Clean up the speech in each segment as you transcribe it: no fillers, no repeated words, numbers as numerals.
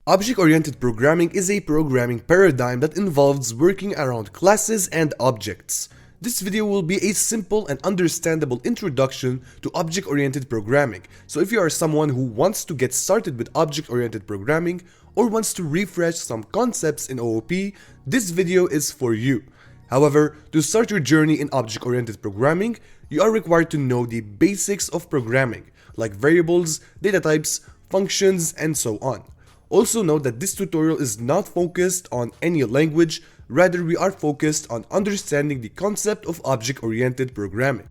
Object-oriented programming is a programming paradigm that involves working around classes and objects. This video will be a simple and understandable introduction to object-oriented programming, so if you are someone who wants to get started with object-oriented programming or wants to refresh some concepts in OOP, this video is for you. However, to start your journey in object-oriented programming, you are required to know the basics of programming, like variables, data types, functions, and so on. Also note that this tutorial is not focused on any language, rather we are focused on understanding the concept of object-oriented programming.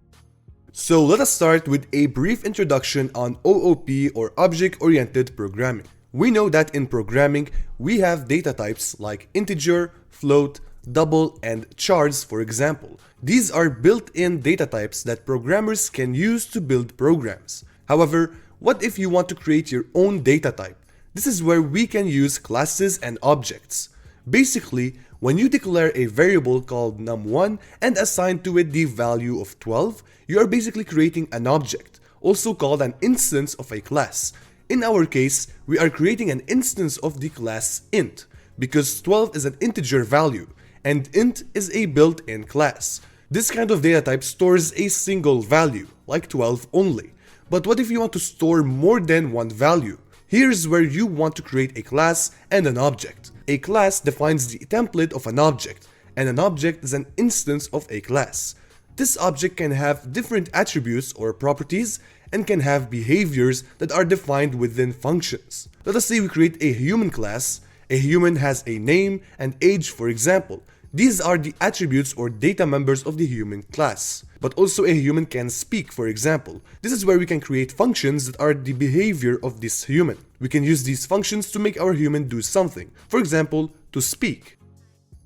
So let us start with a brief introduction on OOP or object-oriented programming. We know that in programming, we have data types like integer, float, double, and chars, for example. These are built-in data types that programmers can use to build programs. However, what if you want to create your own data type? This is where we can use classes and objects. Basically, when you declare a variable called num1 and assign to it the value of 12, you are basically creating an object, also called an instance of a class. In our case, we are creating an instance of the class int, because 12 is an integer value, and int is a built-in class. This kind of data type stores a single value, like 12 only. But what if you want to store more than one value? Here's where you want to create a class and an object. A class defines the template of an object, and an object is an instance of a class. This object can have different attributes or properties and can have behaviors that are defined within functions. Let us say we create a human class. A human has a name and age, for example. These are the attributes or data members of the human class. But also a human can speak, for example. This is where we can create functions that are the behavior of this human. We can use these functions to make our human do something. For example, to speak.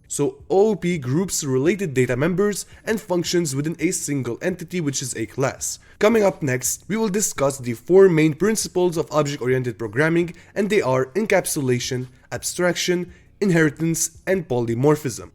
So OOP groups related data members and functions within a single entity, which is a class. Coming up next, we will discuss the four main principles of object-oriented programming, and they are encapsulation, abstraction, inheritance, and polymorphism.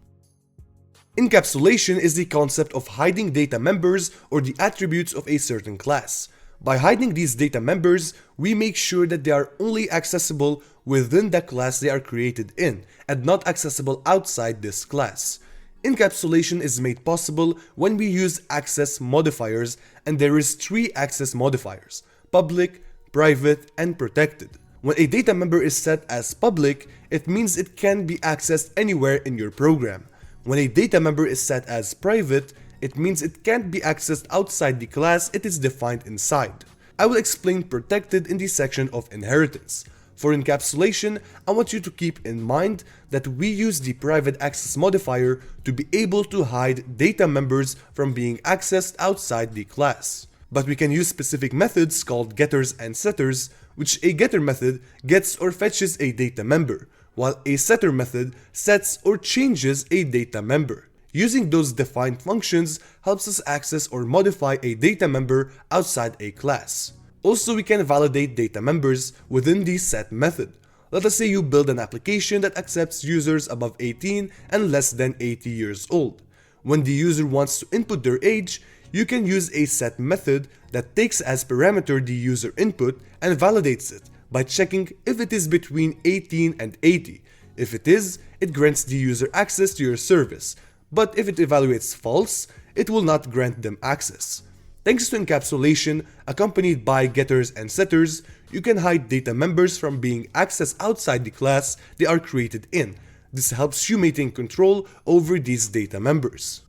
Encapsulation is the concept of hiding data members or the attributes of a certain class. By hiding these data members, we make sure that they are only accessible within the class they are created in and not accessible outside this class. Encapsulation is made possible when we use access modifiers, and there is three access modifiers: public, private, and protected. When a data member is set as public, it means it can be accessed anywhere in your program. When a data member is set as private, it means it can't be accessed outside the class it is defined inside. I will explain protected in the section of inheritance. For encapsulation, I want you to keep in mind that we use the private access modifier to be able to hide data members from being accessed outside the class. But we can use specific methods called getters and setters, which a getter method gets or fetches a data member, while a setter method sets or changes a data member. Using those defined functions helps us access or modify a data member outside a class. Also, we can validate data members within the set method. Let us say you build an application that accepts users above 18 and less than 80 years old. When the user wants to input their age, you can use a set method that takes as parameter the user input and validates it by checking if it is between 18 and 80. If it is, it grants the user access to your service, but if it evaluates false, it will not grant them access. Thanks to encapsulation, accompanied by getters and setters, you can hide data members from being accessed outside the class they are created in. This helps you maintain control over these data members.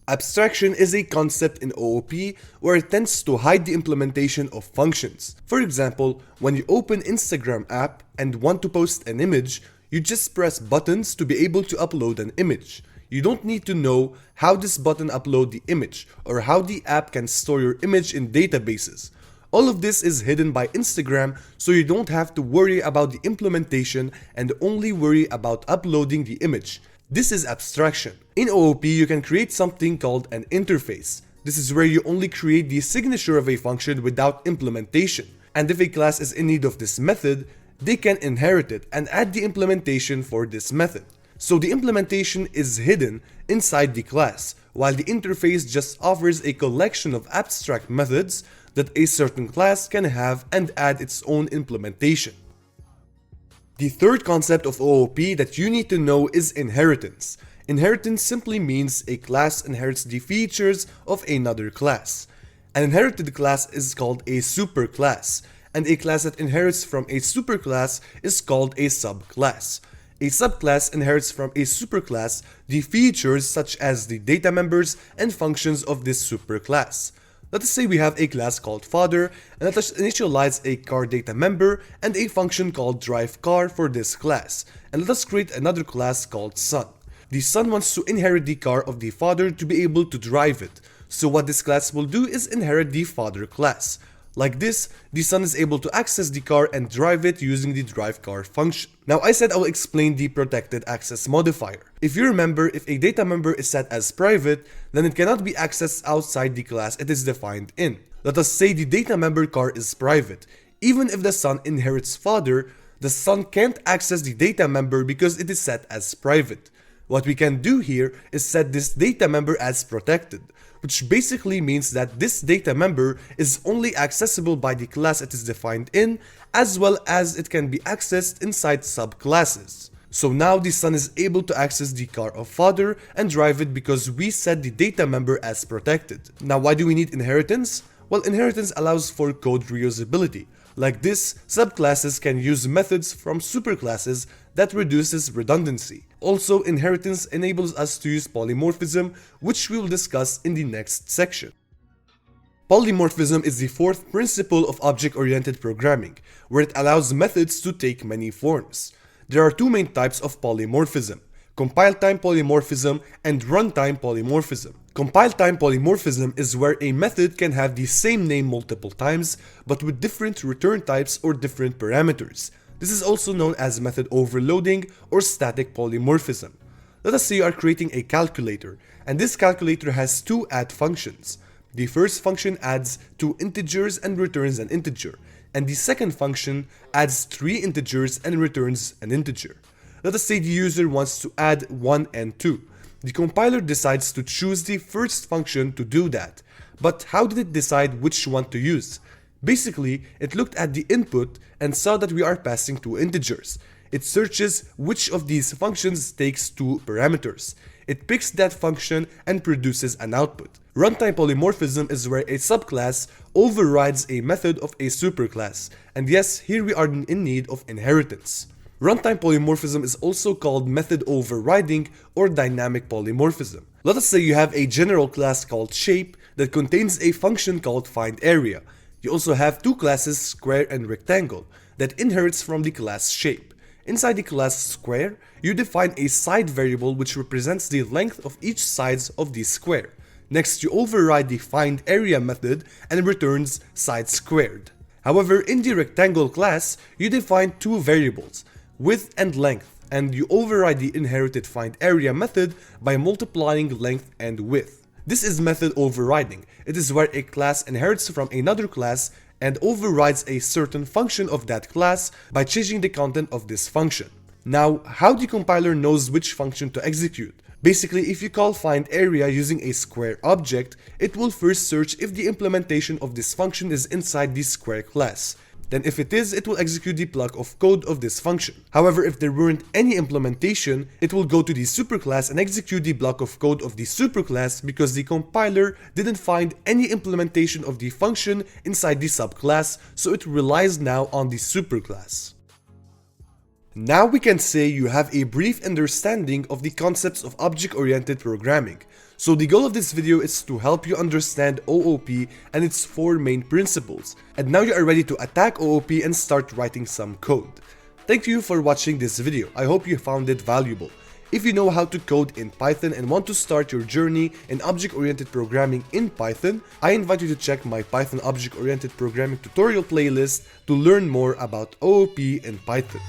Abstraction is a concept in OOP where it tends to hide the implementation of functions. For example, when you open Instagram app and want to post an image, you just press buttons to be able to upload an image. You don't need to know how this button uploads the image or how the app can store your image in databases. All of this is hidden by Instagram, so you don't have to worry about the implementation and only worry about uploading the image. This is abstraction. In OOP, you can create something called an interface. This is where you only create the signature of a function without implementation. And if a class is in need of this method, they can inherit it and add the implementation for this method. So the implementation is hidden inside the class, while the interface just offers a collection of abstract methods that a certain class can have and add its own implementation. The third concept of OOP that you need to know is inheritance. Inheritance simply means a class inherits the features of another class. An inherited class is called a superclass, and a class that inherits from a superclass is called a subclass. A subclass inherits from a superclass the features such as the data members and functions of this superclass. Let us say we have a class called father, and let us initialize a car data member and a function called drive car for this class, and let us create another class called son. The son wants to inherit the car of the father to be able to drive it, so what this class will do is inherit the father class. Like this, the son is able to access the car and drive it using the drive car function. Now I said I will explain the protected access modifier. If you remember, if a data member is set as private, then it cannot be accessed outside the class it is defined in. Let us say the data member car is private. Even if the son inherits father, the son can't access the data member because it is set as private. What we can do here is set this data member as protected, which basically means that this data member is only accessible by the class it is defined in, as well as it can be accessed inside subclasses. So now the son is able to access the car of father and drive it because we set the data member as protected. Now why do we need inheritance? Well, inheritance allows for code reusability. Like this, subclasses can use methods from superclasses that reduces redundancy. Also, inheritance enables us to use polymorphism, which we will discuss in the next section. Polymorphism is the fourth principle of object-oriented programming, where it allows methods to take many forms. There are two main types of polymorphism: compile-time polymorphism and runtime polymorphism. Compile-time polymorphism is where a method can have the same name multiple times, but with different return types or different parameters. This is also known as method overloading or static polymorphism. Let us say you are creating a calculator, and this calculator has two add functions. The first function adds 2 integers and returns an integer, and the second function adds 3 integers and returns an integer. Let us say the user wants to add 1 and 2. The compiler decides to choose the first function to do that. But how did it decide which one to use? Basically, it looked at the input and saw that we are passing 2 integers. It searches which of these functions takes 2 parameters. It picks that function and produces an output. Runtime polymorphism is where a subclass overrides a method of a superclass. And yes, here we are in need of inheritance. Runtime polymorphism is also called method overriding or dynamic polymorphism. Let us say you have a general class called shape that contains a function called findArea. You also have two classes, square and rectangle, that inherits from the class shape. Inside the class square, you define a side variable which represents the length of each sides of the square. Next, you override the findArea method and returns side squared. However, in the rectangle class, you define two variables, width and length, and you override the inherited findArea method by multiplying length and width. This is method overriding. It is where a class inherits from another class and overrides a certain function of that class by changing the content of this function. Now, how the compiler knows which function to execute? Basically, if you call findArea using a square object, it will first search if the implementation of this function is inside the square class. Then if it is, it will execute the block of code of this function. However, if there weren't any implementation, it will go to the superclass and execute the block of code of the superclass because the compiler didn't find any implementation of the function inside the subclass, so it relies now on the superclass. Now we can say you have a brief understanding of the concepts of object-oriented programming. So the goal of this video is to help you understand OOP and its 4 main principles. And now you are ready to attack OOP and start writing some code. Thank you for watching this video. I hope you found it valuable. If you know how to code in Python and want to start your journey in object-oriented programming in Python, I invite you to check my Python object-oriented programming tutorial playlist to learn more about OOP in Python.